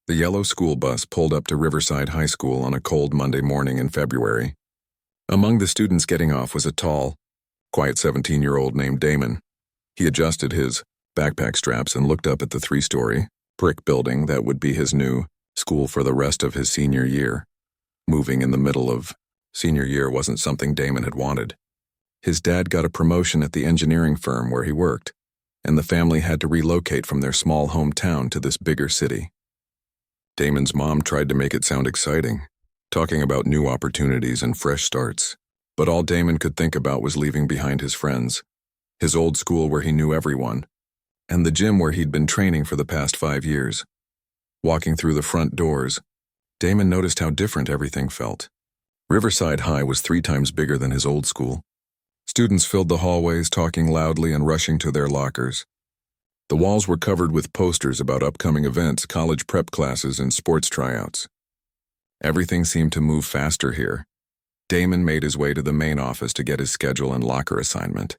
The yellow school bus pulled up to Riverside High School on a cold Monday morning in February. Among the students getting off was a tall, quiet 17-year-old named Damon. He adjusted his backpack straps and looked up at the 3-story brick building that would be his new school for the rest of his senior year. Moving in the middle of senior year wasn't something Damon had wanted. His dad got a promotion at the engineering firm where he worked, and the family had to relocate from their small hometown to this bigger city. Damon's mom tried to make it sound exciting, talking about new opportunities and fresh starts, but all Damon could think about was leaving behind his friends, his old school where he knew everyone, and the gym where he'd been training for the past 5 years. Walking through the front doors, Damon noticed how different everything felt. Riverside High was 3 times bigger than his old school. Students filled the hallways, talking loudly and rushing to their lockers. The walls were covered with posters about upcoming events, college prep classes, and sports tryouts. Everything seemed to move faster here. Damon made his way to the main office to get his schedule and locker assignment.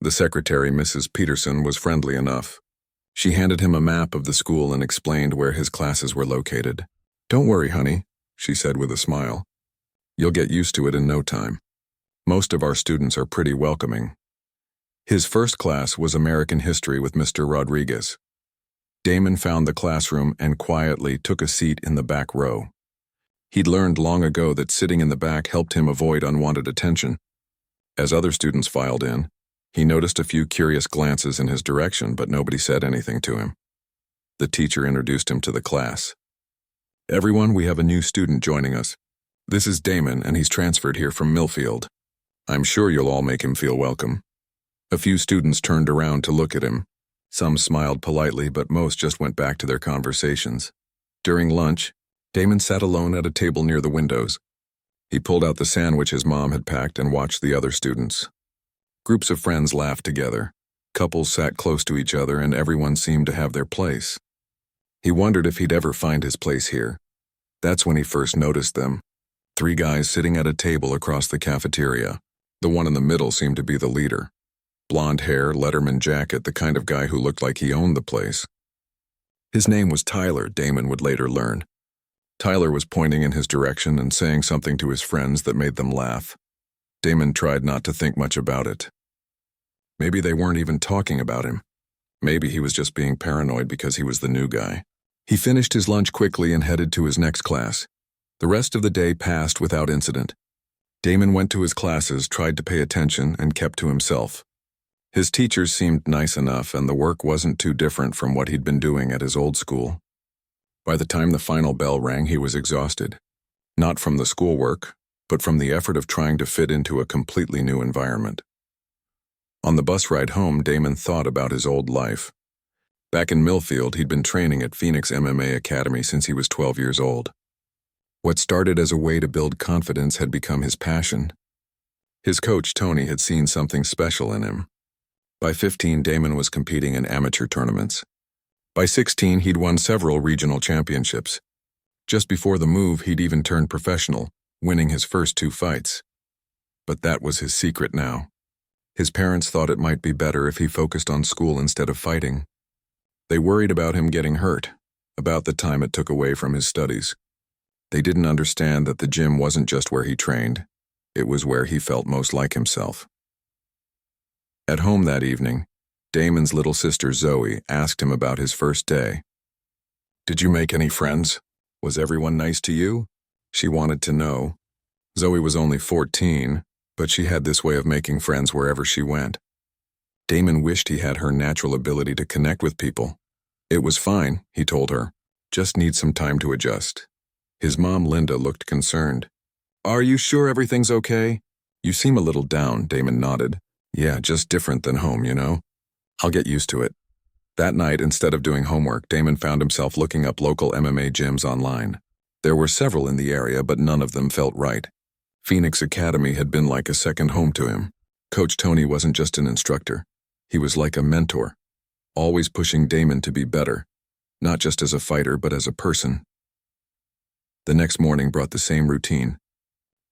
The secretary, Mrs. Peterson, was friendly enough. She handed him a map of the school and explained where his classes were located. "Don't worry, honey," she said with a smile. "You'll get used to it in no time. Most of our students are pretty welcoming." His first class was American History with Mr. Rodriguez. Damon found the classroom and quietly took a seat in the back row. He'd learned long ago that sitting in the back helped him avoid unwanted attention. As other students filed in, he noticed a few curious glances in his direction, but nobody said anything to him. The teacher introduced him to the class. "Everyone, we have a new student joining us. This is Damon, and he's transferred here from Millfield. I'm sure you'll all make him feel welcome." A few students turned around to look at him. Some smiled politely, but most just went back to their conversations. During lunch, Damon sat alone at a table near the windows. He pulled out the sandwich his mom had packed and watched the other students. Groups of friends laughed together. Couples sat close to each other, and everyone seemed to have their place. He wondered if he'd ever find his place here. That's when he first noticed them. 3 guys sitting at a table across the cafeteria. The one in the middle seemed to be the leader. Blonde hair, Letterman jacket, the kind of guy who looked like he owned the place. His name was Tyler, Damon would later learn. Tyler was pointing in his direction and saying something to his friends that made them laugh. Damon tried not to think much about it. Maybe they weren't even talking about him. Maybe he was just being paranoid because he was the new guy. He finished his lunch quickly and headed to his next class. The rest of the day passed without incident. Damon went to his classes, tried to pay attention, and kept to himself. His teachers seemed nice enough, and the work wasn't too different from what he'd been doing at his old school. By the time the final bell rang, he was exhausted. Not from the schoolwork, but from the effort of trying to fit into a completely new environment. On the bus ride home, Damon thought about his old life. Back in Millfield, he'd been training at Phoenix MMA Academy since he was 12 years old. What started as a way to build confidence had become his passion. His coach, Tony, had seen something special in him. By 15, Damon was competing in amateur tournaments. By 16, he'd won several regional championships. Just before the move, he'd even turned professional, winning his first 2 fights. But that was his secret now. His parents thought it might be better if he focused on school instead of fighting. They worried about him getting hurt, about the time it took away from his studies. They didn't understand that the gym wasn't just where he trained, it was where he felt most like himself. At home that evening, Damon's little sister Zoe asked him about his first day. "Did you make any friends? Was everyone nice to you?" She wanted to know. Zoe was only 14, but she had this way of making friends wherever she went. Damon wished he had her natural ability to connect with people. "It was fine," he told her. "Just need some time to adjust." His mom, Linda, looked concerned. "Are you sure everything's okay? You seem a little down," Damon nodded. "Yeah, just different than home, you know? I'll get used to it." That night, instead of doing homework, Damon found himself looking up local MMA gyms online. There were several in the area, but none of them felt right. Phoenix Academy had been like a second home to him. Coach Tony wasn't just an instructor. He was like a mentor, always pushing Damon to be better, not just as a fighter, but as a person. The next morning brought the same routine.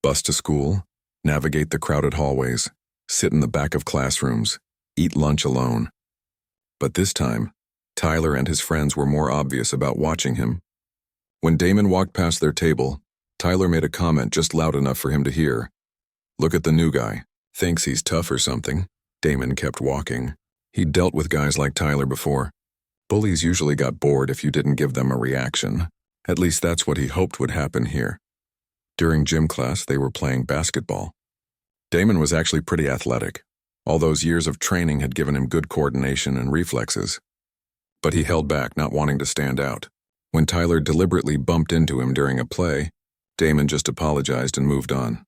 Bus to school, navigate the crowded hallways, sit in the back of classrooms, eat lunch alone. But this time, Tyler and his friends were more obvious about watching him. When Damon walked past their table, Tyler made a comment just loud enough for him to hear. "Look at the new guy. Thinks he's tough or something." Damon kept walking. He'd dealt with guys like Tyler before. Bullies usually got bored if you didn't give them a reaction. At least that's what he hoped would happen here. During gym class, they were playing basketball. Damon was actually pretty athletic. All those years of training had given him good coordination and reflexes. But he held back, not wanting to stand out. When Tyler deliberately bumped into him during a play, Damon just apologized and moved on.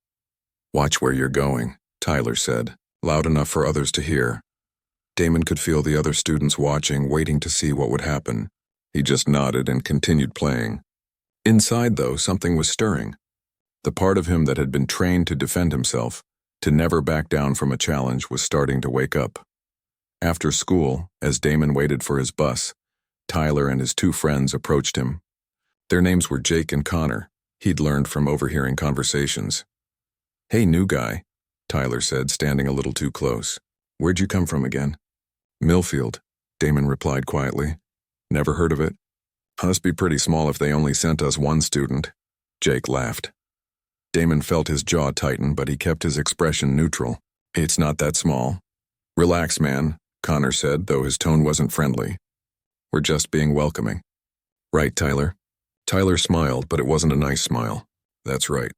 "Watch where you're going," Tyler said, loud enough for others to hear. Damon could feel the other students watching, waiting to see what would happen. He just nodded and continued playing. Inside, though, something was stirring. The part of him that had been trained to defend himself, to never back down from a challenge, was starting to wake up. After school, as Damon waited for his bus, Tyler and his two friends approached him. Their names were Jake and Connor. He'd learned from overhearing conversations. "Hey, new guy," Tyler said, standing a little too close. "Where'd you come from again?" "Millfield," Damon replied quietly. "Never heard of it." "Must be pretty small if they only sent us one student." Jake laughed. Damon felt his jaw tighten, but he kept his expression neutral. "It's not that small." "Relax, man," Connor said, though his tone wasn't friendly. "We're just being welcoming." "Right, Tyler." Tyler smiled, but it wasn't a nice smile. "That's right.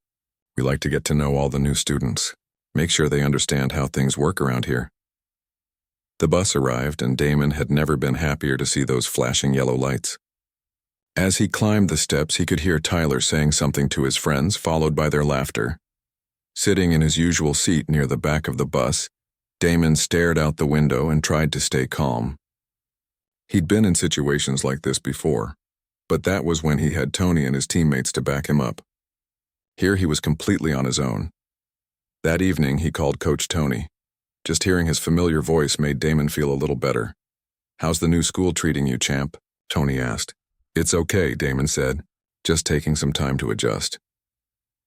We like to get to know all the new students. Make sure they understand how things work around here." The bus arrived, and Damon had never been happier to see those flashing yellow lights. As he climbed the steps, he could hear Tyler saying something to his friends, followed by their laughter. Sitting in his usual seat near the back of the bus, Damon stared out the window and tried to stay calm. He'd been in situations like this before, but that was when he had Tony and his teammates to back him up. Here he was completely on his own. That evening, he called Coach Tony. Just hearing his familiar voice made Damon feel a little better. "How's the new school treating you, champ?" Tony asked. "It's okay," Damon said. "Just taking some time to adjust.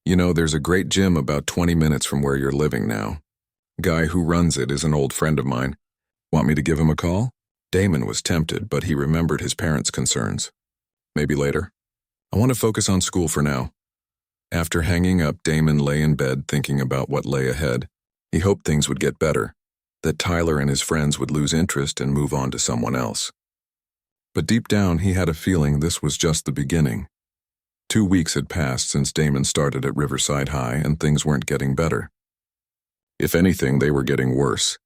You know, there's a great gym about 20 minutes from where you're living now. Guy who runs it is an old friend of mine. Want me to give him a call?" Damon was tempted, but he remembered his parents' concerns. "Maybe later. I want to focus on school for now." After hanging up, Damon lay in bed thinking about what lay ahead. He hoped things would get better, that Tyler and his friends would lose interest and move on to someone else. But deep down, he had a feeling this was just the beginning. 2 weeks had passed since Damon started at Riverside High, and things weren't getting better. If anything, they were getting worse.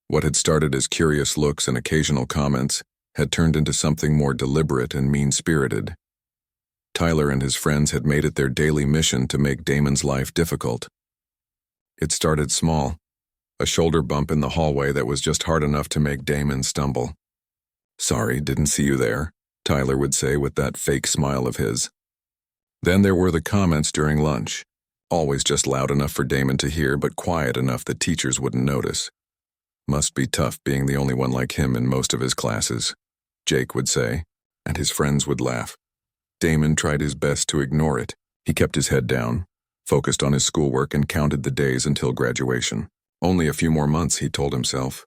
What had started as curious looks and occasional comments had turned into something more deliberate and mean-spirited. Tyler and his friends had made it their daily mission to make Damon's life difficult. It started small, a shoulder bump in the hallway that was just hard enough to make Damon stumble. "Sorry, didn't see you there," Tyler would say with that fake smile of his. Then there were the comments during lunch, always just loud enough for Damon to hear, but quiet enough that teachers wouldn't notice. "Must be tough being the only one like him in most of his classes," Jake would say, and his friends would laugh. Damon tried his best to ignore it. He kept his head down, focused on his schoolwork, and counted the days until graduation. Only a few more months, he told himself.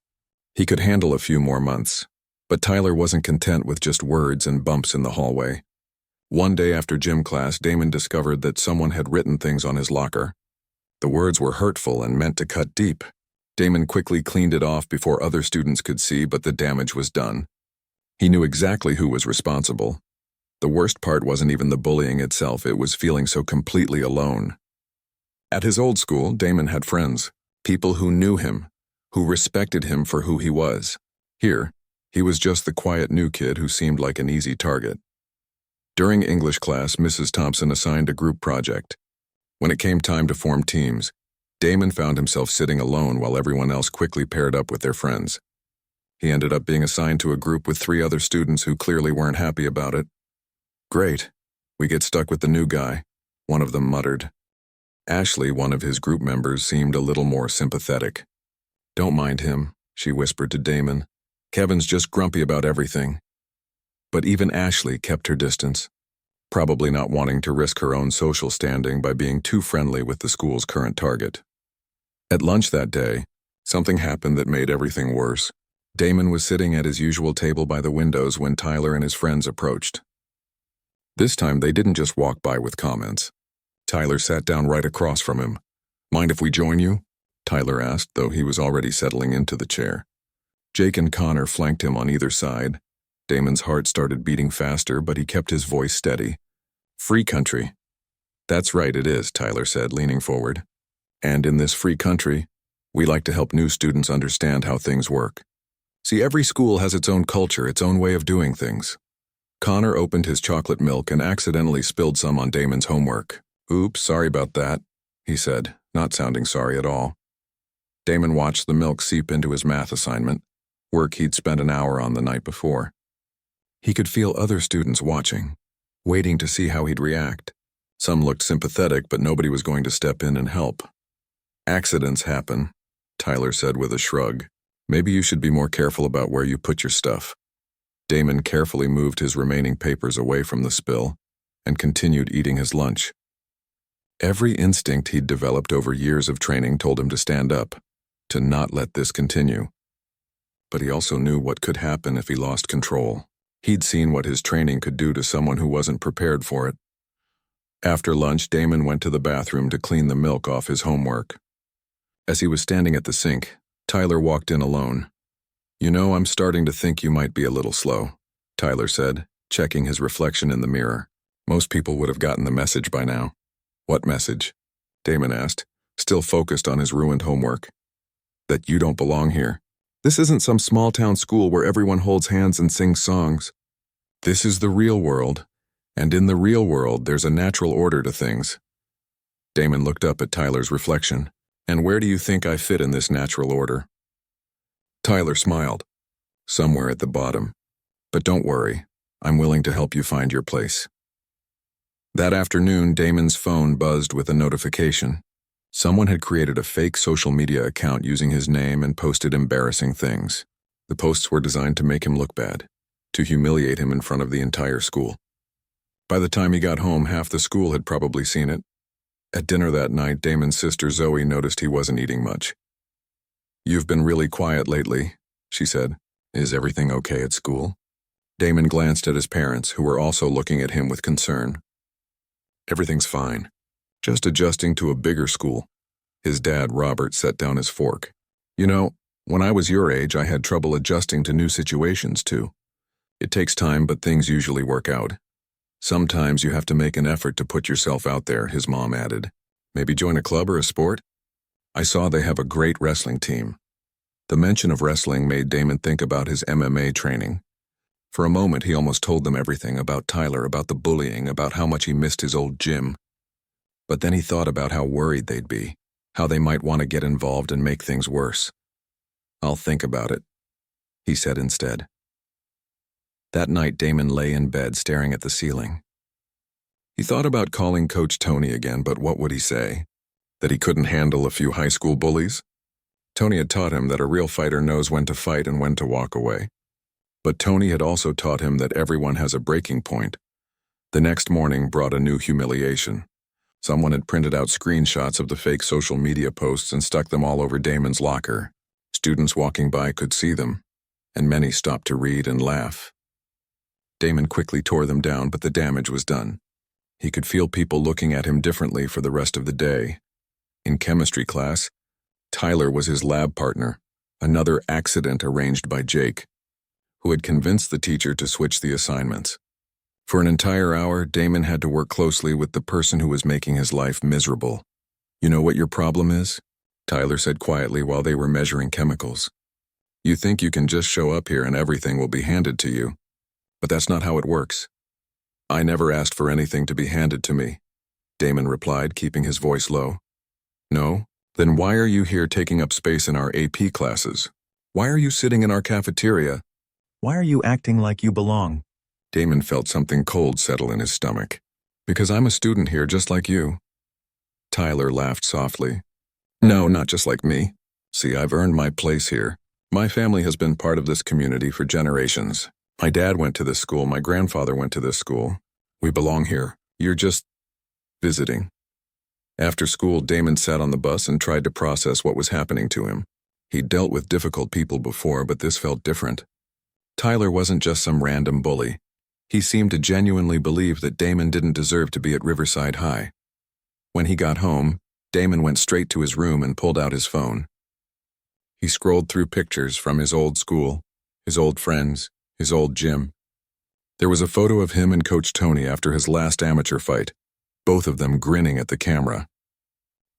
He could handle a few more months, but Tyler wasn't content with just words and bumps in the hallway. One day after gym class, Damon discovered that someone had written things on his locker. The words were hurtful and meant to cut deep. Damon quickly cleaned it off before other students could see, but the damage was done. He knew exactly who was responsible. The worst part wasn't even the bullying itself, it was feeling so completely alone. At his old school, Damon had friends, people who knew him, who respected him for who he was. Here, he was just the quiet new kid who seemed like an easy target. During English class, Mrs. Thompson assigned a group project. When it came time to form teams, Damon found himself sitting alone while everyone else quickly paired up with their friends. He ended up being assigned to a group with 3 other students who clearly weren't happy about it. "Great. We get stuck with the new guy," one of them muttered. Ashley, one of his group members, seemed a little more sympathetic. "Don't mind him," she whispered to Damon. "Kevin's just grumpy about everything." But even Ashley kept her distance, probably not wanting to risk her own social standing by being too friendly with the school's current target. At lunch that day, something happened that made everything worse. Damon was sitting at his usual table by the windows when Tyler and his friends approached. This time they didn't just walk by with comments. Tyler sat down right across from him. "Mind if we join you?" Tyler asked, though he was already settling into the chair. Jake and Connor flanked him on either side. Damon's heart started beating faster, but he kept his voice steady. "Free country." "That's right, it is," Tyler said, leaning forward. "And in this free country, we like to help new students understand how things work. See, every school has its own culture, its own way of doing things." Connor opened his chocolate milk and accidentally spilled some on Damon's homework. "Oops, sorry about that," he said, not sounding sorry at all. Damon watched the milk seep into his math assignment, work he'd spent an hour on the night before. He could feel other students watching, waiting to see how he'd react. Some looked sympathetic, but nobody was going to step in and help. "Accidents happen," Tyler said with a shrug. "Maybe you should be more careful about where you put your stuff." Damon carefully moved his remaining papers away from the spill and continued eating his lunch. Every instinct he'd developed over years of training told him to stand up, to not let this continue. But he also knew what could happen if he lost control. He'd seen what his training could do to someone who wasn't prepared for it. After lunch, Damon went to the bathroom to clean the milk off his homework. As he was standing at the sink, Tyler walked in alone. "You know, I'm starting to think you might be a little slow," Tyler said, checking his reflection in the mirror. "Most people would have gotten the message by now." "What message?" Damon asked, still focused on his ruined homework. "That you don't belong here. This isn't some small-town school where everyone holds hands and sings songs. This is the real world, and in the real world there's a natural order to things." Damon looked up at Tyler's reflection. "And where do you think I fit in this natural order?" Tyler smiled. "Somewhere at the bottom. But don't worry, I'm willing to help you find your place." That afternoon, Damon's phone buzzed with a notification. Someone had created a fake social media account using his name and posted embarrassing things. The posts were designed to make him look bad, to humiliate him in front of the entire school. By the time he got home, half the school had probably seen it. At dinner that night, Damon's sister Zoe noticed he wasn't eating much. "You've been really quiet lately," she said. "Is everything okay at school?" Damon glanced at his parents, who were also looking at him with concern. "Everything's fine. Just adjusting to a bigger school." His dad, Robert, set down his fork. "You know, when I was your age, I had trouble adjusting to new situations, too. It takes time, but things usually work out. Sometimes you have to make an effort to put yourself out there," his mom added. "Maybe join a club or a sport? I saw they have a great wrestling team." The mention of wrestling made Damon think about his MMA training. For a moment, he almost told them everything about Tyler, about the bullying, about how much he missed his old gym. But then he thought about how worried they'd be, how they might want to get involved and make things worse. "I'll think about it," he said instead. That night, Damon lay in bed staring at the ceiling. He thought about calling Coach Tony again, but what would he say? That he couldn't handle a few high school bullies? Tony had taught him that a real fighter knows when to fight and when to walk away. But Tony had also taught him that everyone has a breaking point. The next morning brought a new humiliation. Someone had printed out screenshots of the fake social media posts and stuck them all over Damon's locker. Students walking by could see them, and many stopped to read and laugh. Damon quickly tore them down, but the damage was done. He could feel people looking at him differently for the rest of the day. In chemistry class, Tyler was his lab partner, another accident arranged by Jake, who had convinced the teacher to switch the assignments. For an entire hour, Damon had to work closely with the person who was making his life miserable. "You know what your problem is?" Tyler said quietly while they were measuring chemicals. "You think you can just show up here and everything will be handed to you. But that's not how it works." "I never asked for anything to be handed to me," Damon replied, keeping his voice low. "No? Then why are you here taking up space in our AP classes? Why are you sitting in our cafeteria? Why are you acting like you belong?" Damon felt something cold settle in his stomach. "Because I'm a student here just like you." Tyler laughed softly. "No, not just like me. See, I've earned my place here. My family has been part of this community for generations. My dad went to this school, my grandfather went to this school. We belong here. You're just visiting." After school, Damon sat on the bus and tried to process what was happening to him. He'd dealt with difficult people before, but this felt different. Tyler wasn't just some random bully. He seemed to genuinely believe that Damon didn't deserve to be at Riverside High. When he got home, Damon went straight to his room and pulled out his phone. He scrolled through pictures from his old school, his old friends, his old gym. There was a photo of him and Coach Tony after his last amateur fight, both of them grinning at the camera.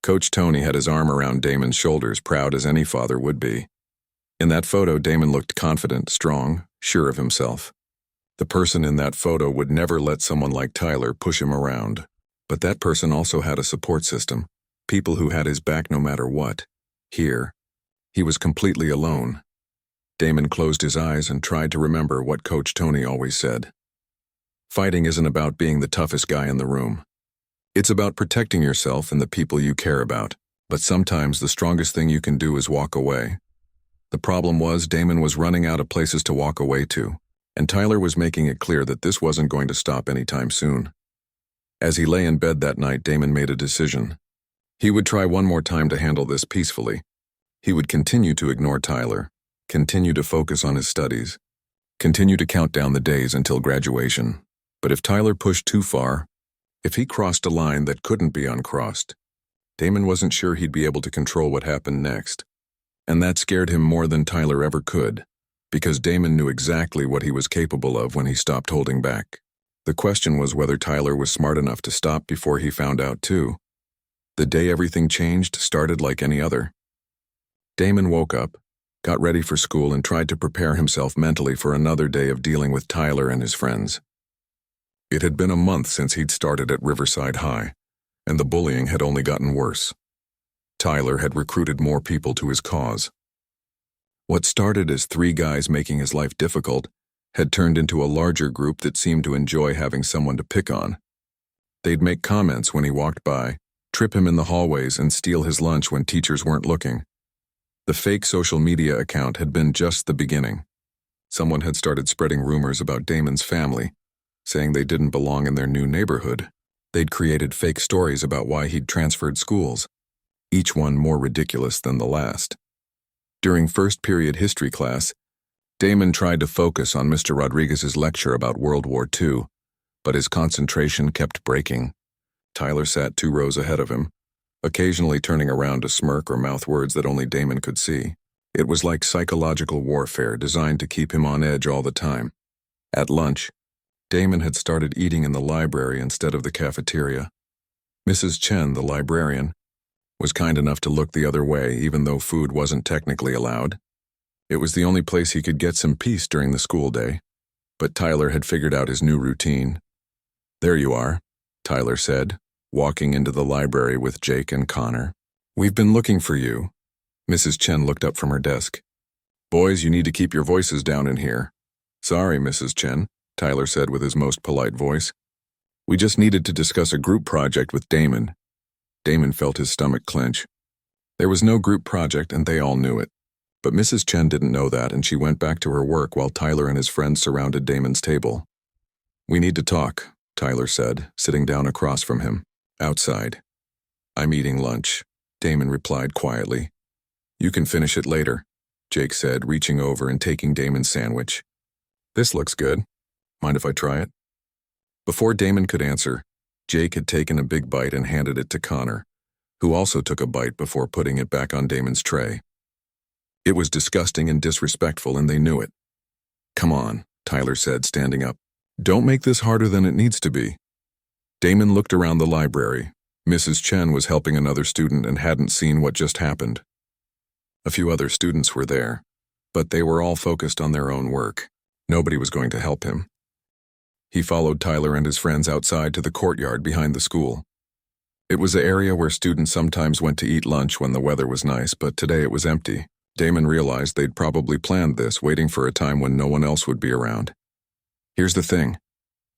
Coach Tony had his arm around Damon's shoulders, proud as any father would be. In that photo, Damon looked confident, strong, sure of himself. The person in that photo would never let someone like Tyler push him around. But that person also had a support system, people who had his back no matter what. Here, he was completely alone. Damon closed his eyes and tried to remember what Coach Tony always said. Fighting isn't about being the toughest guy in the room. It's about protecting yourself and the people you care about, but sometimes the strongest thing you can do is walk away. The problem was Damon was running out of places to walk away to, and Tyler was making it clear that this wasn't going to stop anytime soon. As he lay in bed that night, Damon made a decision. He would try one more time to handle this peacefully. He would continue to ignore Tyler, continue to focus on his studies, continue to count down the days until graduation. But if Tyler pushed too far, if he crossed a line that couldn't be uncrossed, Damon wasn't sure he'd be able to control what happened next. And that scared him more than Tyler ever could, because Damon knew exactly what he was capable of when he stopped holding back. The question was whether Tyler was smart enough to stop before he found out too. The day everything changed started like any other. Damon woke up, got ready for school, and tried to prepare himself mentally for another day of dealing with Tyler and his friends. It had been a month since he'd started at Riverside High, and the bullying had only gotten worse. Tyler had recruited more people to his cause. What started as 3 guys making his life difficult had turned into a larger group that seemed to enjoy having someone to pick on. They'd make comments when he walked by, trip him in the hallways, and steal his lunch when teachers weren't looking. The fake social media account had been just the beginning. Someone had started spreading rumors about Damon's family, saying they didn't belong in their new neighborhood. They'd created fake stories about why he'd transferred schools, each one more ridiculous than the last. During first period history class, Damon tried to focus on Mr. Rodriguez's lecture about World War II, but his concentration kept breaking. Tyler sat 2 rows ahead of him, occasionally turning around to smirk or mouth words that only Damon could see. It was like psychological warfare designed to keep him on edge all the time. At lunch, Damon had started eating in the library instead of the cafeteria. Mrs. Chen, the librarian, was kind enough to look the other way even though food wasn't technically allowed. It was the only place he could get some peace during the school day, but Tyler had figured out his new routine. "There you are," Tyler said, walking into the library with Jake and Connor. "We've been looking for you." Mrs. Chen looked up from her desk. "Boys, you need to keep your voices down in here." "Sorry, Mrs. Chen," Tyler said with his most polite voice. "We just needed to discuss a group project with Damon." Damon felt his stomach clench. There was no group project, and they all knew it. But Mrs. Chen didn't know that, and she went back to her work while Tyler and his friends surrounded Damon's table. "We need to talk," Tyler said, sitting down across from him. "Outside." "I'm eating lunch," Damon replied quietly. "You can finish it later," Jake said, reaching over and taking Damon's sandwich. "This looks good. Mind if I try it?" Before Damon could answer, Jake had taken a big bite and handed it to Connor, who also took a bite before putting it back on Damon's tray. It was disgusting and disrespectful, and they knew it. "Come on," Tyler said, standing up. "Don't make this harder than it needs to be." Damon looked around the library. Mrs. Chen was helping another student and hadn't seen what just happened. A few other students were there, but they were all focused on their own work. Nobody was going to help him. He followed Tyler and his friends outside to the courtyard behind the school. It was the area where students sometimes went to eat lunch when the weather was nice, but today it was empty. Damon realized they'd probably planned this, waiting for a time when no one else would be around. "Here's the thing,"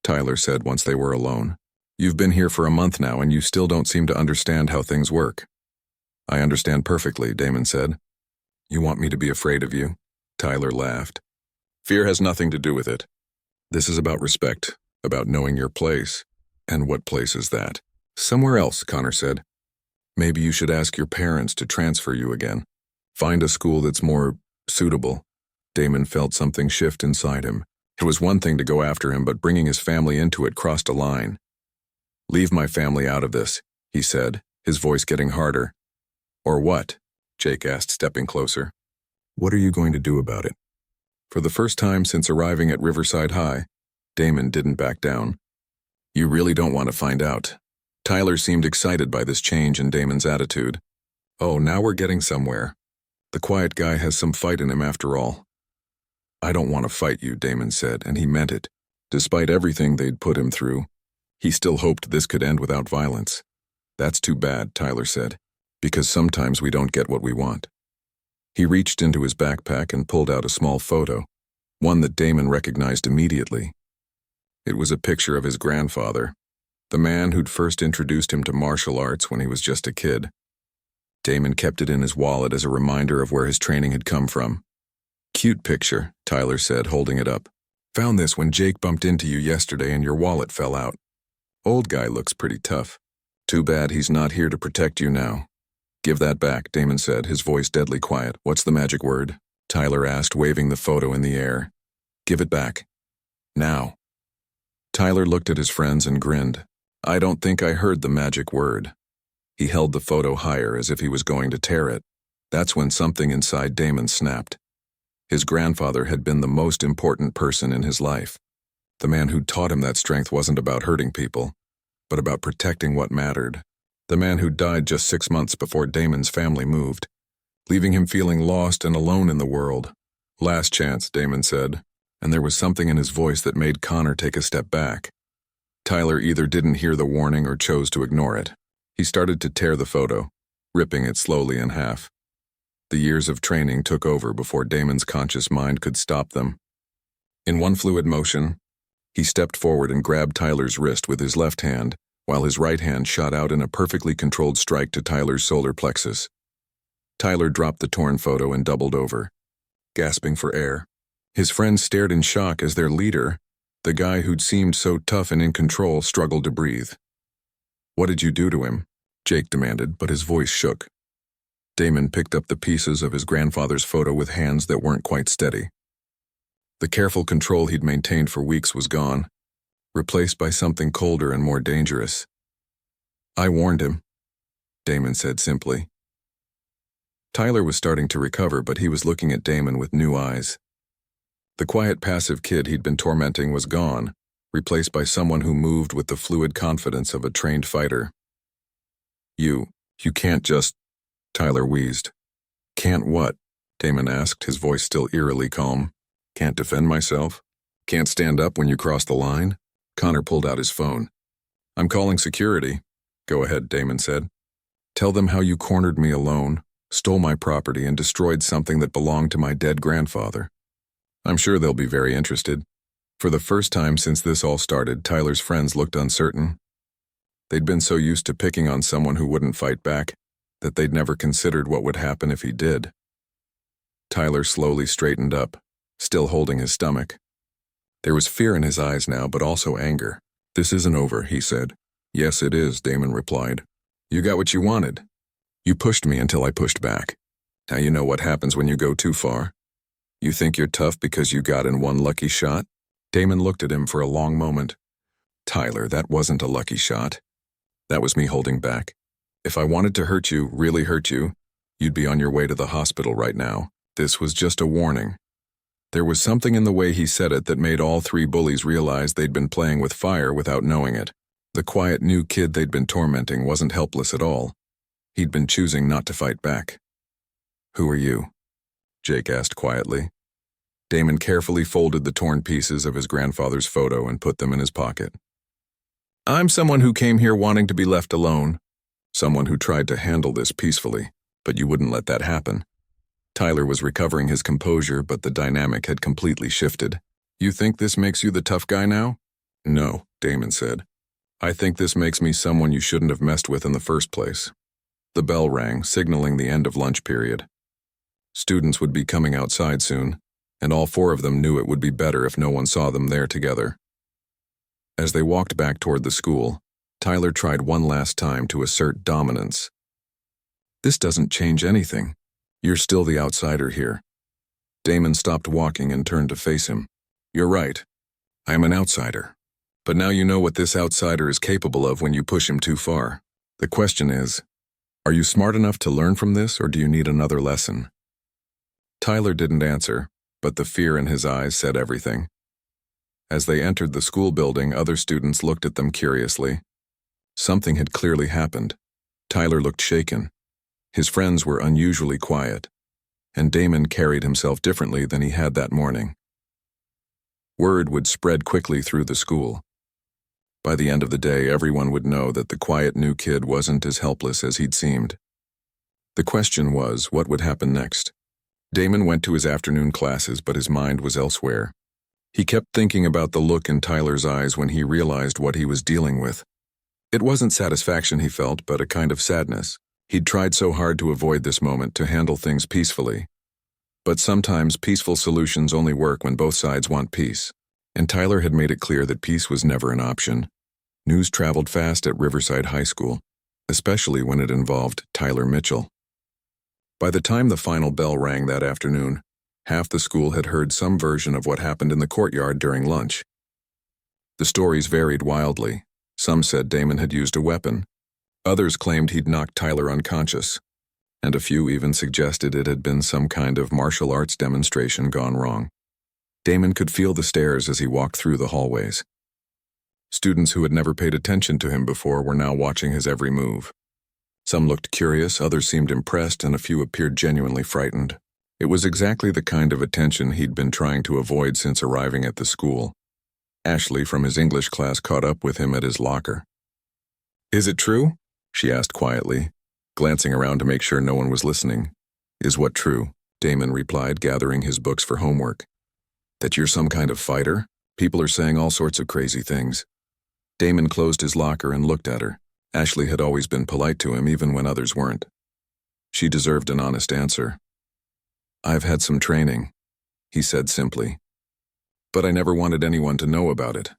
Tyler said once they were alone. "You've been here for a month now, and you still don't seem to understand how things work." "I understand perfectly," Damon said. "You want me to be afraid of you?" Tyler laughed. "Fear has nothing to do with it. This is about respect, about knowing your place. And what place is that?" "Somewhere else," Connor said. "Maybe you should ask your parents to transfer you again. Find a school that's more suitable." Damon felt something shift inside him. It was one thing to go after him, but bringing his family into it crossed a line. "Leave my family out of this," he said, his voice getting harder. "Or what?" Jake asked, stepping closer. "What are you going to do about it?" For the first time since arriving at Riverside High, Damon didn't back down. "You really don't want to find out." Tyler seemed excited by this change in Damon's attitude. "Oh, now we're getting somewhere. The quiet guy has some fight in him after all." "I don't want to fight you," Damon said, and he meant it. Despite everything they'd put him through, he still hoped this could end without violence. "That's too bad," Tyler said, "because sometimes we don't get what we want." He reached into his backpack and pulled out a small photo, one that Damon recognized immediately. It was a picture of his grandfather, the man who'd first introduced him to martial arts when he was just a kid. Damon kept it in his wallet as a reminder of where his training had come from. "Cute picture," Tyler said, holding it up. "Found this when Jake bumped into you yesterday and your wallet fell out. Old guy looks pretty tough. Too bad he's not here to protect you now." "Give that back," Damon said, his voice deadly quiet. "What's the magic word?" Tyler asked, waving the photo in the air. "Give it back. Now." Tyler looked at his friends and grinned. "I don't think I heard the magic word." He held the photo higher as if he was going to tear it. That's when something inside Damon snapped. His grandfather had been the most important person in his life. The man who'd taught him that strength wasn't about hurting people, but about protecting what mattered. The man who died just 6 months before Damon's family moved, leaving him feeling lost and alone in the world. "Last chance," Damon said, and there was something in his voice that made Connor take a step back. Tyler either didn't hear the warning or chose to ignore it. He started to tear the photo, ripping it slowly in half. The years of training took over before Damon's conscious mind could stop them. In one fluid motion, he stepped forward and grabbed Tyler's wrist with his left hand, while his right hand shot out in a perfectly controlled strike to Tyler's solar plexus. Tyler dropped the torn photo and doubled over, gasping for air. His friends stared in shock as their leader, the guy who'd seemed so tough and in control, struggled to breathe. "What did you do to him?" Jake demanded, but his voice shook. Damon picked up the pieces of his grandfather's photo with hands that weren't quite steady. The careful control he'd maintained for weeks was gone, replaced by something colder and more dangerous. "I warned him," Damon said simply. Tyler was starting to recover, but he was looking at Damon with new eyes. The quiet, passive kid he'd been tormenting was gone, replaced by someone who moved with the fluid confidence of a trained fighter. You can't just," Tyler wheezed. "Can't what?" Damon asked, his voice still eerily calm. "Can't defend myself? Can't stand up when you cross the line?" Connor pulled out his phone. "I'm calling security." "Go ahead," Damon said. "Tell them how you cornered me alone, stole my property, and destroyed something that belonged to my dead grandfather. I'm sure they'll be very interested." For the first time since this all started, Tyler's friends looked uncertain. They'd been so used to picking on someone who wouldn't fight back that they'd never considered what would happen if he did. Tyler slowly straightened up, still holding his stomach. There was fear in his eyes now, but also anger. "This isn't over," he said. "Yes, it is," Damon replied. "You got what you wanted. You pushed me until I pushed back. Now you know what happens when you go too far. You think you're tough because you got in one lucky shot?" Damon looked at him for a long moment. "Tyler, that wasn't a lucky shot. That was me holding back. If I wanted to hurt you, really hurt you, you'd be on your way to the hospital right now. This was just a warning." There was something in the way he said it that made all three bullies realize they'd been playing with fire without knowing it. The quiet new kid they'd been tormenting wasn't helpless at all. He'd been choosing not to fight back. "Who are you?" Jake asked quietly. Damon carefully folded the torn pieces of his grandfather's photo and put them in his pocket. "I'm someone who came here wanting to be left alone. Someone who tried to handle this peacefully, but you wouldn't let that happen." Tyler was recovering his composure, but the dynamic had completely shifted. "You think this makes you the tough guy now?" "No," Damon said. "I think this makes me someone you shouldn't have messed with in the first place." The bell rang, signaling the end of lunch period. Students would be coming outside soon, and all four of them knew it would be better if no one saw them there together. As they walked back toward the school, Tyler tried one last time to assert dominance. "This doesn't change anything. You're still the outsider here." Damon stopped walking and turned to face him. You're right. I am an outsider. But now you know what this outsider is capable of when you push him too far. The question is, are you smart enough to learn from this, or do you need another lesson? Tyler didn't answer, but the fear in his eyes said everything. As they entered the school building, other students looked at them curiously. Something had clearly happened. Tyler looked shaken. His friends were unusually quiet, and Damon carried himself differently than he had that morning. Word would spread quickly through the school. By the end of the day, everyone would know that the quiet new kid wasn't as helpless as he'd seemed. The question was, what would happen next? Damon went to his afternoon classes, but his mind was elsewhere. He kept thinking about the look in Tyler's eyes when he realized what he was dealing with. It wasn't satisfaction he felt, but a kind of sadness. He'd tried so hard to avoid this moment, to handle things peacefully. But sometimes peaceful solutions only work when both sides want peace. And Tyler had made it clear that peace was never an option. News traveled fast at Riverside High School, especially when it involved Tyler Mitchell. By the time the final bell rang that afternoon, half the school had heard some version of what happened in the courtyard during lunch. The stories varied wildly. Some said Damon had used a weapon. Others claimed he'd knocked Tyler unconscious. And a few even suggested it had been some kind of martial arts demonstration gone wrong. Damon could feel the stares as he walked through the hallways. Students who had never paid attention to him before were now watching his every move. Some looked curious, others seemed impressed, and a few appeared genuinely frightened. It was exactly the kind of attention he'd been trying to avoid since arriving at the school. Ashley from his English class caught up with him at his locker. "Is it true?" she asked quietly, glancing around to make sure no one was listening. "Is what true?" Damon replied, gathering his books for homework. "That you're some kind of fighter? People are saying all sorts of crazy things." Damon closed his locker and looked at her. Ashley had always been polite to him, even when others weren't. She deserved an honest answer. "I've had some training," he said simply. "But I never wanted anyone to know about it."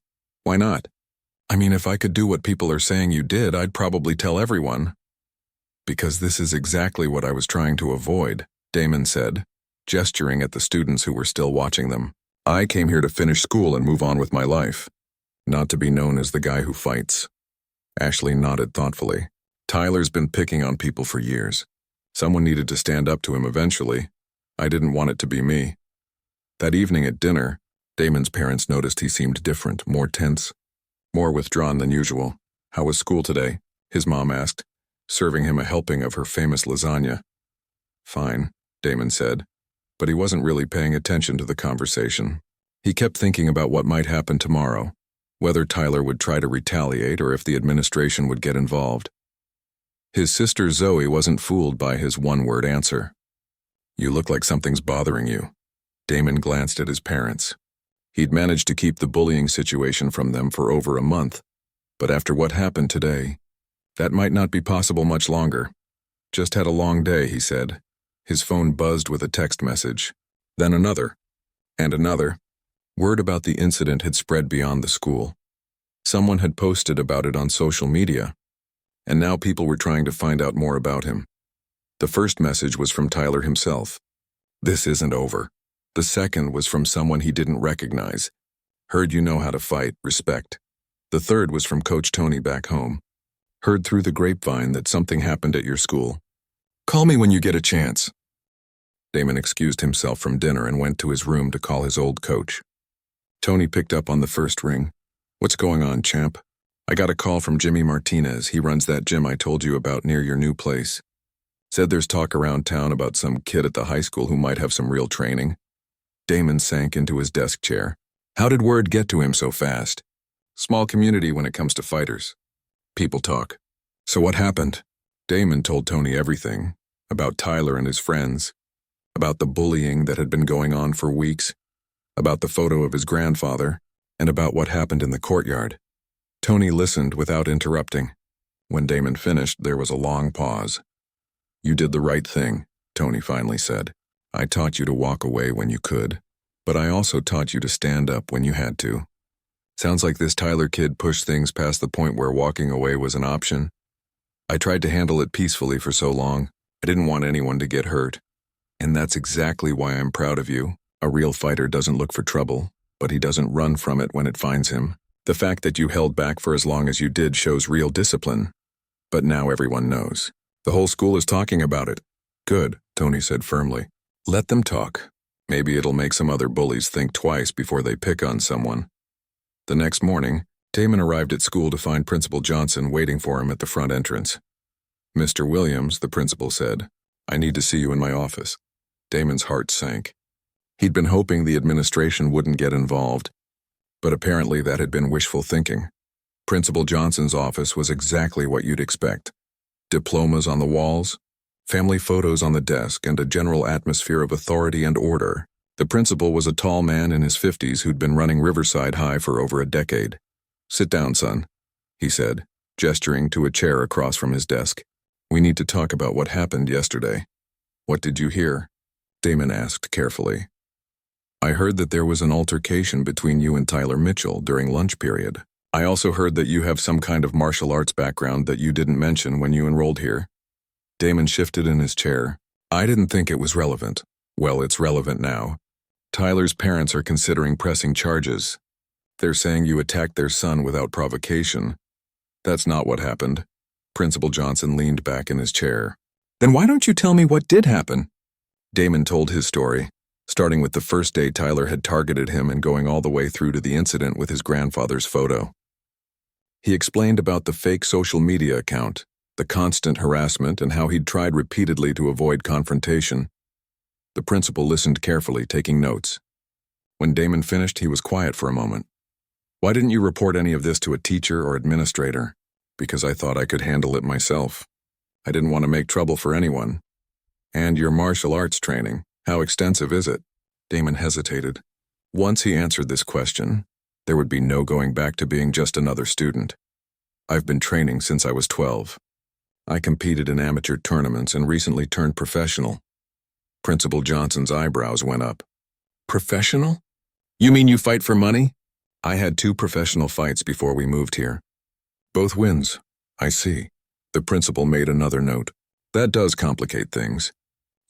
"Why not?" "I mean, if I could do what people are saying you did, I'd probably tell everyone." "Because this is exactly what I was trying to avoid," Damon said, gesturing at the students who were still watching them. "I came here to finish school and move on with my life, not to be known as the guy who fights." Ashley nodded thoughtfully. "Tyler's been picking on people for years. Someone needed to stand up to him eventually. I didn't want it to be me." That evening at dinner, Damon's parents noticed he seemed different, more tense, more withdrawn than usual. "How was school today?" his mom asked, serving him a helping of her famous lasagna. "Fine," Damon said, but he wasn't really paying attention to the conversation. He kept thinking about what might happen tomorrow, whether Tyler would try to retaliate or if the administration would get involved. His sister Zoe wasn't fooled by his one-word answer. "You look like something's bothering you." Damon glanced at his parents. He'd managed to keep the bullying situation from them for over a month, but after what happened today, that might not be possible much longer. "Just had a long day," he said. His phone buzzed with a text message, then another, and another. Word about the incident had spread beyond the school. Someone had posted about it on social media, and now people were trying to find out more about him. The first message was from Tyler himself. "This isn't over." The second was from someone he didn't recognize. "Heard you know how to fight, respect." The third was from Coach Tony back home. "Heard through the grapevine that something happened at your school. Call me when you get a chance." Damon excused himself from dinner and went to his room to call his old coach. Tony picked up on the first ring. "What's going on, champ?" "I got a call from Jimmy Martinez. He runs that gym I told you about near your new place. Said there's talk around town about some kid at the high school who might have some real training." Damon sank into his desk chair. How did word get to him so fast? Small community when it comes to fighters. People talk. "So what happened?" Damon told Tony everything, about Tyler and his friends, about the bullying that had been going on for weeks, about the photo of his grandfather, and about what happened in the courtyard. Tony listened without interrupting. When Damon finished, there was a long pause. "You did the right thing," Tony finally said. "I taught you to walk away when you could, but I also taught you to stand up when you had to. Sounds like this Tyler kid pushed things past the point where walking away was an option. I tried to handle it peacefully for so long. I didn't want anyone to get hurt. And that's exactly why I'm proud of you. A real fighter doesn't look for trouble. but he doesn't run from it when it finds him. The fact that you held back for as long as you did shows real discipline. But now everyone knows. The whole school is talking about it. Good, Tony said firmly. Let them talk. Maybe it'll make some other bullies think twice before they pick on someone. The next morning, Damon arrived at school to find Principal Johnson waiting for him at the front entrance. Mr. Williams, the principal said, I need to see you in my office. Damon's heart sank. He'd been hoping the administration wouldn't get involved, but apparently that had been wishful thinking. Principal Johnson's office was exactly what you'd expect. Diplomas on the walls, family photos on the desk, and a general atmosphere of authority and order. The principal was a tall man in his 50s who'd been running Riverside High for over a decade. Sit down, son, he said, gesturing to a chair across from his desk. We need to talk about what happened yesterday. What did you hear? Damon asked carefully. I heard that there was an altercation between you and Tyler Mitchell during lunch period. I also heard that you have some kind of martial arts background that you didn't mention when you enrolled here. Damon shifted in his chair. I didn't think it was relevant. Well, it's relevant now. Tyler's parents are considering pressing charges. They're saying you attacked their son without provocation. That's not what happened. Principal Johnson leaned back in his chair. Then why don't you tell me what did happen? Damon told his story, starting with the first day Tyler had targeted him and going all the way through to the incident with his grandfather's photo. He explained about the fake social media account, the constant harassment, and how he'd tried repeatedly to avoid confrontation. The principal listened carefully, taking notes. When Damon finished, he was quiet for a moment. Why didn't you report any of this to a teacher or administrator? Because I thought I could handle it myself. I didn't want to make trouble for anyone. And your martial arts training, how extensive is it? Damon hesitated. Once he answered this question, there would be no going back to being just another student. I've been training since I was 12. I competed in amateur tournaments and recently turned professional. Principal Johnson's eyebrows went up. Professional? You mean you fight for money? I had 2 professional fights before we moved here. Both wins. I see. The principal made another note. That does complicate things.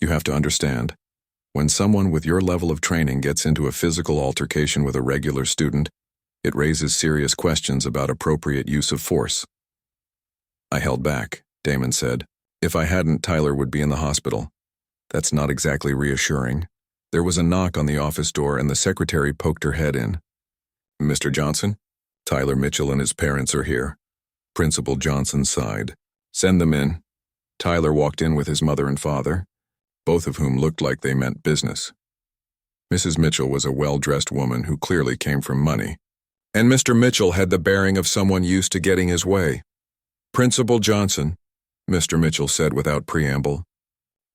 You have to understand. When someone with your level of training gets into a physical altercation with a regular student, it raises serious questions about appropriate use of force. I held back, Damon said. If I hadn't, Tyler would be in the hospital. That's not exactly reassuring. There was a knock on the office door and the secretary poked her head in. Mr. Johnson? Tyler Mitchell and his parents are here. Principal Johnson sighed. Send them in. Tyler walked in with his mother and father, both of whom looked like they meant business. Mrs. Mitchell was a well-dressed woman who clearly came from money, and Mr. Mitchell had the bearing of someone used to getting his way. Principal Johnson, Mr. Mitchell said without preamble,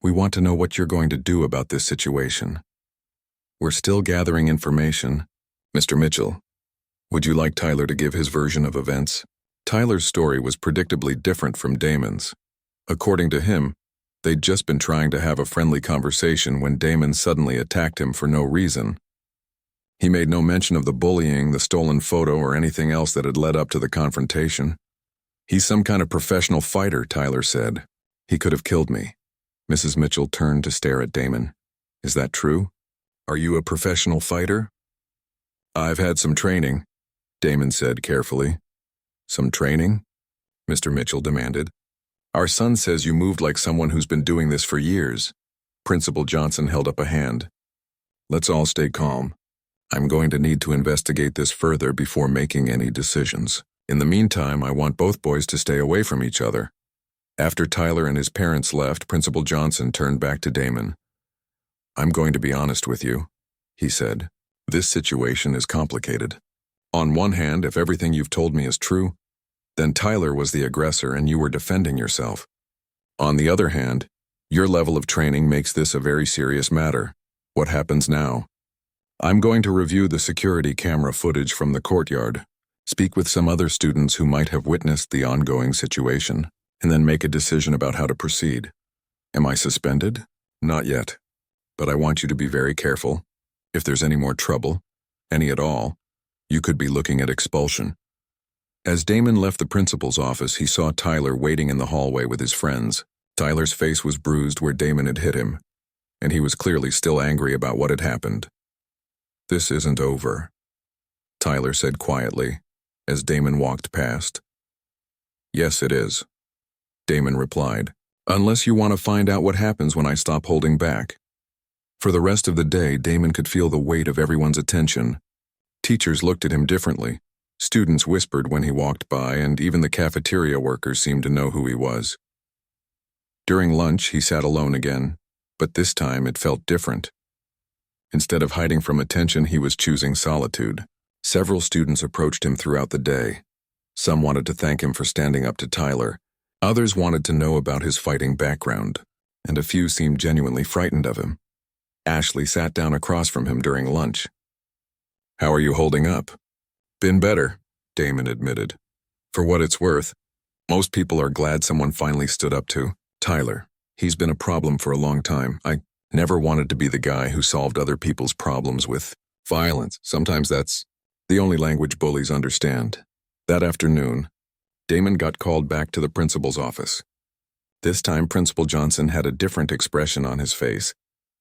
we want to know what you're going to do about this situation. We're still gathering information. Mr. Mitchell, would you like Tyler to give his version of events? Tyler's story was predictably different from Damon's. According to him, they'd just been trying to have a friendly conversation when Damon suddenly attacked him for no reason. He made no mention of the bullying, the stolen photo, or anything else that had led up to the confrontation. He's some kind of professional fighter, Tyler said. He could have killed me. Mrs. Mitchell turned to stare at Damon. Is that true? Are you a professional fighter? I've had some training, Damon said carefully. Some training? Mr. Mitchell demanded. Our son says you moved like someone who's been doing this for years. Principal Johnson held up a hand. Let's all stay calm. I'm going to need to investigate this further before making any decisions. In the meantime, I want both boys to stay away from each other. After Tyler and his parents left, Principal Johnson turned back to Damon. I'm going to be honest with you, he said. This situation is complicated. On one hand, if everything you've told me is true, then Tyler was the aggressor and you were defending yourself. On the other hand, your level of training makes this a very serious matter. What happens now? I'm going to review the security camera footage from the courtyard, speak with some other students who might have witnessed the ongoing situation, and then make a decision about how to proceed. Am I suspended? Not yet. But I want you to be very careful. If there's any more trouble, any at all, you could be looking at expulsion. As Damon left the principal's office, he saw Tyler waiting in the hallway with his friends. Tyler's face was bruised where Damon had hit him, and he was clearly still angry about what had happened. This isn't over, Tyler said quietly, as Damon walked past. Yes, it is, Damon replied, unless you want to find out what happens when I stop holding back. For the rest of the day, Damon could feel the weight of everyone's attention. Teachers looked at him differently. Students whispered when he walked by, and even the cafeteria workers seemed to know who he was. During lunch, he sat alone again, but this time it felt different. Instead of hiding from attention, he was choosing solitude. Several students approached him throughout the day. Some wanted to thank him for standing up to Tyler. Others wanted to know about his fighting background, and a few seemed genuinely frightened of him. Ashley sat down across from him during lunch. How are you holding up? Been better, Damon admitted. For what it's worth, most people are glad someone finally stood up to Tyler. He's been a problem for a long time. I never wanted to be the guy who solved other people's problems with violence. Sometimes that's the only language bullies understand. That afternoon, Damon got called back to the principal's office. This time, Principal Johnson had a different expression on his face.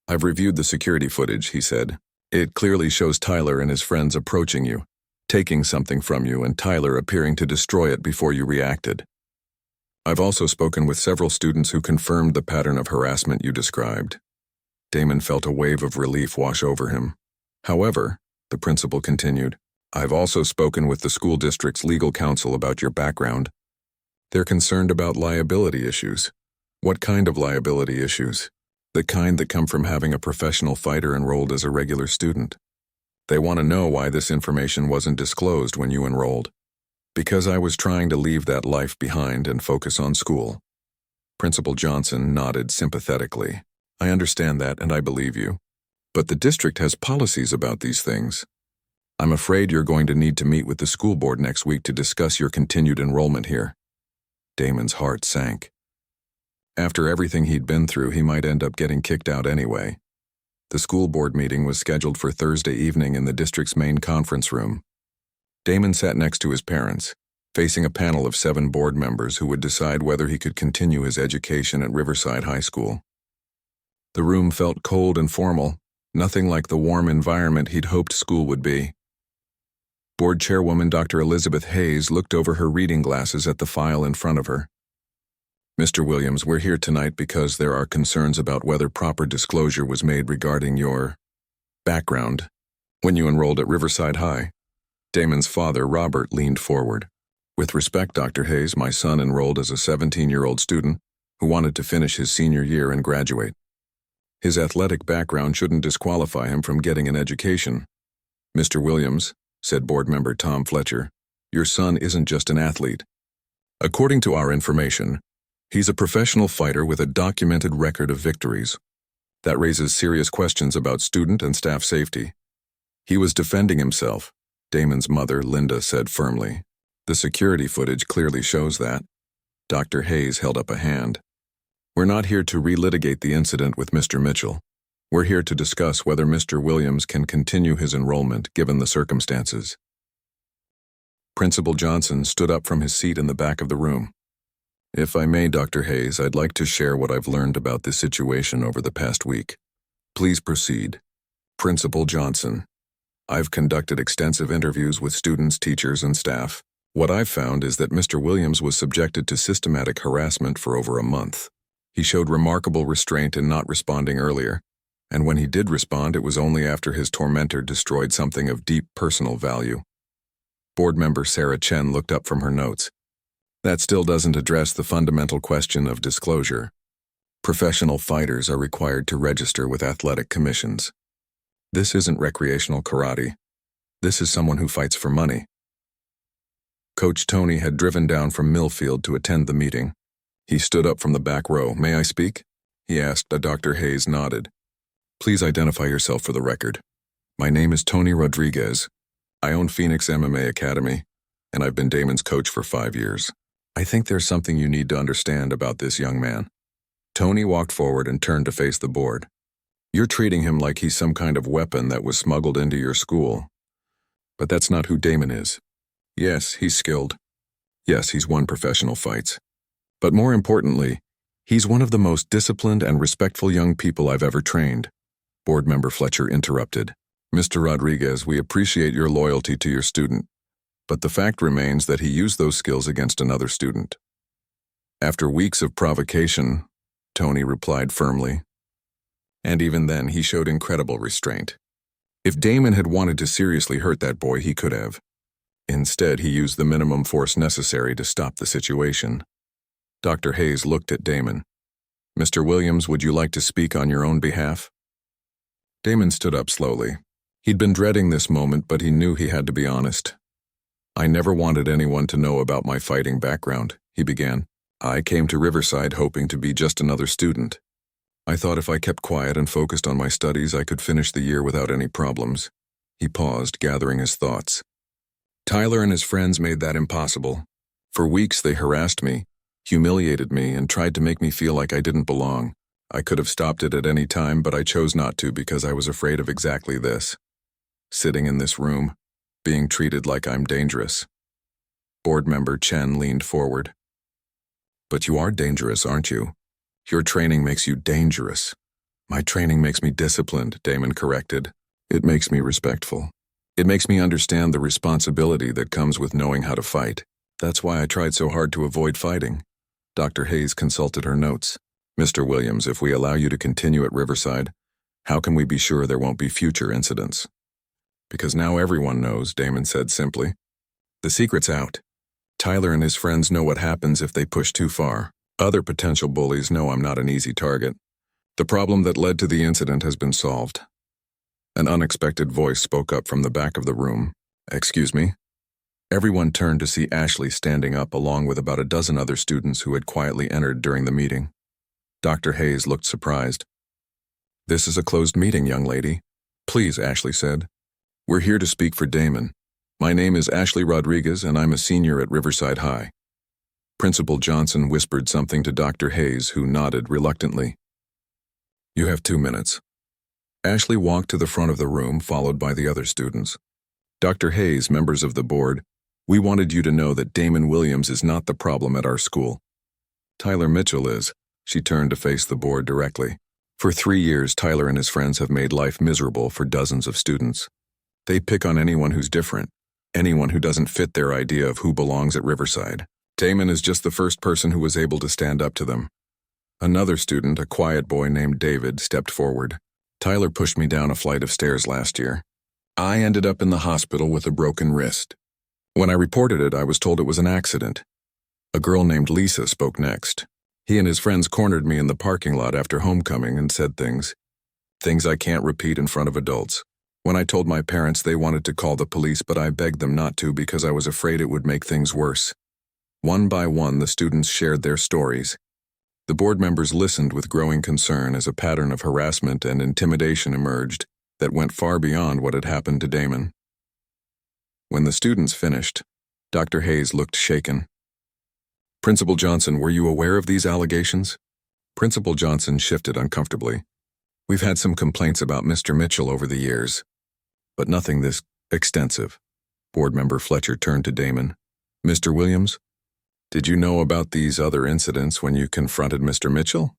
I've reviewed the security footage, he said. It clearly shows Tyler and his friends approaching you, taking something from you, and Tyler appearing to destroy it before you reacted. I've also spoken with several students who confirmed the pattern of harassment you described. Damon felt a wave of relief wash over him. However, the principal continued, I've also spoken with the school district's legal counsel about your background. They're concerned about liability issues. What kind of liability issues? The kind that come from having a professional fighter enrolled as a regular student. They want to know why this information wasn't disclosed when you enrolled. Because I was trying to leave that life behind and focus on school. Principal Johnson nodded sympathetically. I understand that, and I believe you. But the district has policies about these things. I'm afraid you're going to need to meet with the school board next week to discuss your continued enrollment here. Damon's heart sank. After everything he'd been through, he might end up getting kicked out anyway. The school board meeting was scheduled for Thursday evening in the district's main conference room. Damon sat next to his parents, facing a panel of 7 board members who would decide whether he could continue his education at Riverside High School. The room felt cold and formal, nothing like the warm environment he'd hoped school would be. Board Chairwoman Dr. Elizabeth Hayes looked over her reading glasses at the file in front of her. Mr. Williams, we're here tonight because there are concerns about whether proper disclosure was made regarding your background when you enrolled at Riverside High. Damon's father, Robert, leaned forward. With respect, Dr. Hayes, my son enrolled as a 17-year-old student who wanted to finish his senior year and graduate. His athletic background shouldn't disqualify him from getting an education. Mr. Williams, said board member Tom Fletcher, your son isn't just an athlete. According to our information, he's a professional fighter with a documented record of victories. That raises serious questions about student and staff safety. He was defending himself, Damon's mother, Linda, said firmly. The security footage clearly shows that. Dr. Hayes held up a hand. We're not here to relitigate the incident with Mr. Mitchell. We're here to discuss whether Mr. Williams can continue his enrollment given the circumstances. Principal Johnson stood up from his seat in the back of the room. If I may, Dr. Hayes, I'd like to share what I've learned about this situation over the past week. Please proceed. Principal Johnson. I've conducted extensive interviews with students, teachers, and staff. What I've found is that Mr. Williams was subjected to systematic harassment for over a month. He showed remarkable restraint in not responding earlier, and when he did respond, it was only after his tormentor destroyed something of deep personal value. Board member Sarah Chen looked up from her notes. That still doesn't address the fundamental question of disclosure. Professional fighters are required to register with athletic commissions. This isn't recreational karate. This is someone who fights for money. Coach Tony had driven down from Millfield to attend the meeting. He stood up from the back row. May I speak? He asked. Dr. Hayes nodded. Please identify yourself for the record. My name is Tony Rodriguez. I own Phoenix MMA Academy, and I've been Damon's coach for 5 years. I think there's something you need to understand about this young man. Tony walked forward and turned to face the board. You're treating him like he's some kind of weapon that was smuggled into your school. But that's not who Damon is. Yes, he's skilled. Yes, he's won professional fights. But more importantly, he's one of the most disciplined and respectful young people I've ever trained. Board member Fletcher interrupted. Mr. Rodriguez, we appreciate your loyalty to your student, but the fact remains that he used those skills against another student. After weeks of provocation, Tony replied firmly. And even then, he showed incredible restraint. If Damon had wanted to seriously hurt that boy, he could have. Instead, he used the minimum force necessary to stop the situation. Dr. Hayes looked at Damon. Mr. Williams, would you like to speak on your own behalf? Damon stood up slowly. He'd been dreading this moment, but he knew he had to be honest. I never wanted anyone to know about my fighting background, he began. I came to Riverside hoping to be just another student. I thought if I kept quiet and focused on my studies, I could finish the year without any problems. He paused, gathering his thoughts. Tyler and his friends made that impossible. For weeks they harassed me, humiliated me, and tried to make me feel like I didn't belong. I could have stopped it at any time, but I chose not to because I was afraid of exactly this. Sitting in this room, being treated like I'm dangerous. Board member Chen leaned forward. But you are dangerous, aren't you? Your training makes you dangerous. My training makes me disciplined, Damon corrected. It makes me respectful. It makes me understand the responsibility that comes with knowing how to fight. That's why I tried so hard to avoid fighting. Dr. Hayes consulted her notes. Mr. Williams, if we allow you to continue at Riverside, how can we be sure there won't be future incidents? Because now everyone knows, Damon said simply. The secret's out. Tyler and his friends know what happens if they push too far. Other potential bullies know I'm not an easy target. The problem that led to the incident has been solved. An unexpected voice spoke up from the back of the room. Excuse me? Everyone turned to see Ashley standing up along with about a dozen other students who had quietly entered during the meeting. Dr. Hayes looked surprised. This is a closed meeting, young lady. Please, Ashley said. We're here to speak for Damon. My name is Ashley Rodriguez, and I'm a senior at Riverside High. Principal Johnson whispered something to Dr. Hayes, who nodded reluctantly. You have 2 minutes. Ashley walked to the front of the room, followed by the other students. Dr. Hayes, members of the board, we wanted you to know that Damon Williams is not the problem at our school. Tyler Mitchell is. She turned to face the board directly. For 3 years, Tyler and his friends have made life miserable for dozens of students. They pick on anyone who's different, anyone who doesn't fit their idea of who belongs at Riverside. Damon is just the first person who was able to stand up to them. Another student, a quiet boy named David, stepped forward. Tyler pushed me down a flight of stairs last year. I ended up in the hospital with a broken wrist. When I reported it, I was told it was an accident. A girl named Lisa spoke next. He and his friends cornered me in the parking lot after homecoming and said things I can't repeat in front of adults. When I told my parents, they wanted to call the police, but I begged them not to because I was afraid it would make things worse. One by one, the students shared their stories. The board members listened with growing concern as a pattern of harassment and intimidation emerged that went far beyond what had happened to Damon. When the students finished, Dr. Hayes looked shaken. Principal Johnson, were you aware of these allegations? Principal Johnson shifted uncomfortably. We've had some complaints about Mr. Mitchell over the years, but nothing this extensive. Board member Fletcher turned to Damon. Mr. Williams, did you know about these other incidents when you confronted Mr. Mitchell?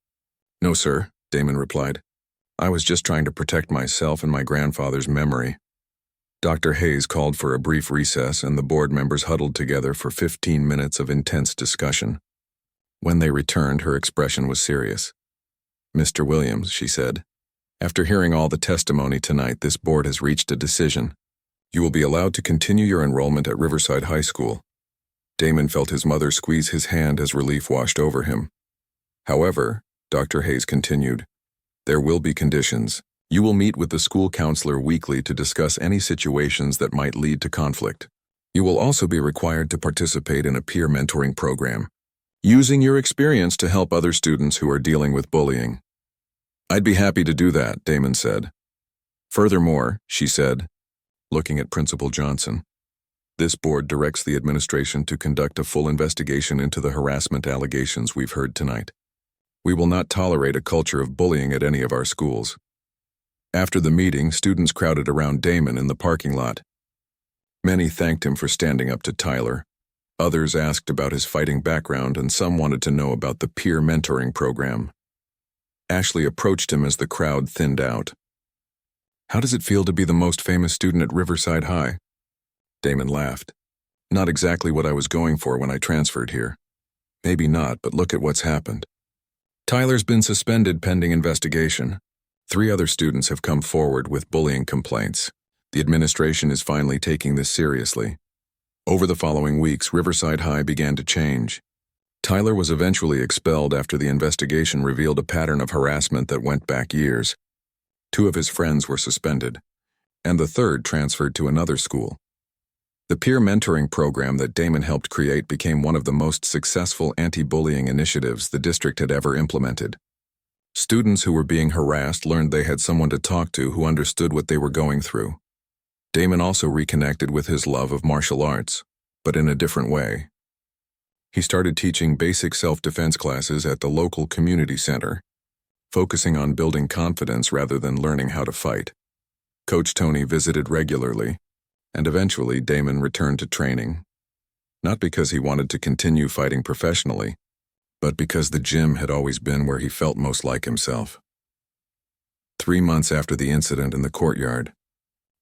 No, sir, Damon replied. I was just trying to protect myself and my grandfather's memory. Dr. Hayes called for a brief recess, and the board members huddled together for 15 minutes of intense discussion. When they returned, her expression was serious. Mr. Williams, she said, after hearing all the testimony tonight, this board has reached a decision. You will be allowed to continue your enrollment at Riverside High School. Damon felt his mother squeeze his hand as relief washed over him. However, Dr. Hayes continued, there will be conditions. You will meet with the school counselor weekly to discuss any situations that might lead to conflict. You will also be required to participate in a peer mentoring program, using your experience to help other students who are dealing with bullying. I'd be happy to do that, Damon said. Furthermore, she said, looking at Principal Johnson, this board directs the administration to conduct a full investigation into the harassment allegations we've heard tonight. We will not tolerate a culture of bullying at any of our schools. After the meeting, students crowded around Damon in the parking lot. Many thanked him for standing up to Tyler. Others asked about his fighting background, and some wanted to know about the peer mentoring program. Ashley approached him as the crowd thinned out. How does it feel to be the most famous student at Riverside High? Damon laughed. Not exactly what I was going for when I transferred here. Maybe not, but look at what's happened. Tyler's been suspended pending investigation. 3 other students have come forward with bullying complaints. The administration is finally taking this seriously. Over the following weeks, Riverside High began to change. Tyler was eventually expelled after the investigation revealed a pattern of harassment that went back years. 2 of his friends were suspended, and the 3rd transferred to another school. The peer mentoring program that Damon helped create became one of the most successful anti-bullying initiatives the district had ever implemented. Students who were being harassed learned they had someone to talk to who understood what they were going through. Damon also reconnected with his love of martial arts, but in a different way. He started teaching basic self-defense classes at the local community center, focusing on building confidence rather than learning how to fight. Coach Tony visited regularly, and eventually Damon returned to training. Not because he wanted to continue fighting professionally, but because the gym had always been where he felt most like himself. 3 months after the incident in the courtyard,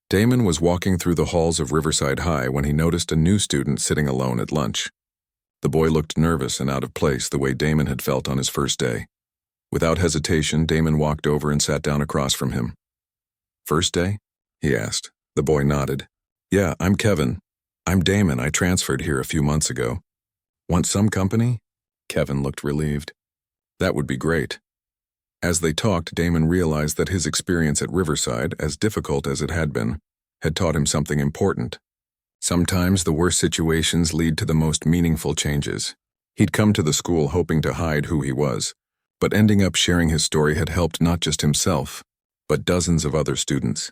Damon was walking through the halls of Riverside High when he noticed a new student sitting alone at lunch. The boy looked nervous and out of place the way Damon had felt on his first day. Without hesitation, Damon walked over and sat down across from him. "First day?" he asked. The boy nodded. "Yeah, I'm Kevin. I'm Damon. I transferred here a few months ago. Want some company?" Kevin looked relieved. "That would be great." As they talked, Damon realized that his experience at Riverside, as difficult as it had been, had taught him something important. Sometimes the worst situations lead to the most meaningful changes. He'd come to the school hoping to hide who he was, but ending up sharing his story had helped not just himself, but dozens of other students.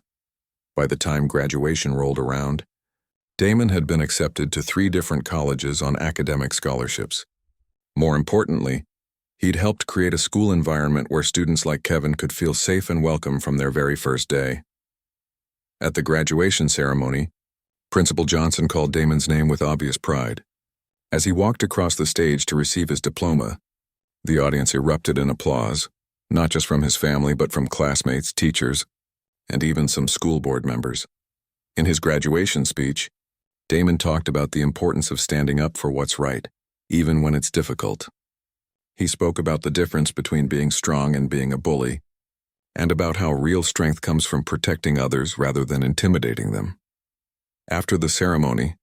By the time graduation rolled around, Damon had been accepted to 3 different colleges on academic scholarships. More importantly, he'd helped create a school environment where students like Kevin could feel safe and welcome from their very first day. At the graduation ceremony, Principal Johnson called Damon's name with obvious pride. As he walked across the stage to receive his diploma, the audience erupted in applause, not just from his family but from classmates, teachers, and even some school board members. In his graduation speech, Damon talked about the importance of standing up for what's right, even when it's difficult. He spoke about the difference between being strong and being a bully, and about how real strength comes from protecting others rather than intimidating them. After the ceremony,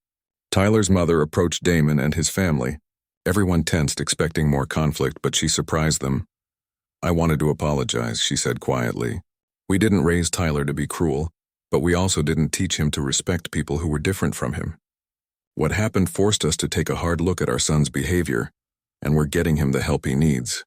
Tyler's mother approached Damon and his family. Everyone tensed, expecting more conflict, but she surprised them. "I wanted to apologize," she said quietly. "We didn't raise Tyler to be cruel, but we also didn't teach him to respect people who were different from him. What happened forced us to take a hard look at our son's behavior, and we're getting him the help he needs."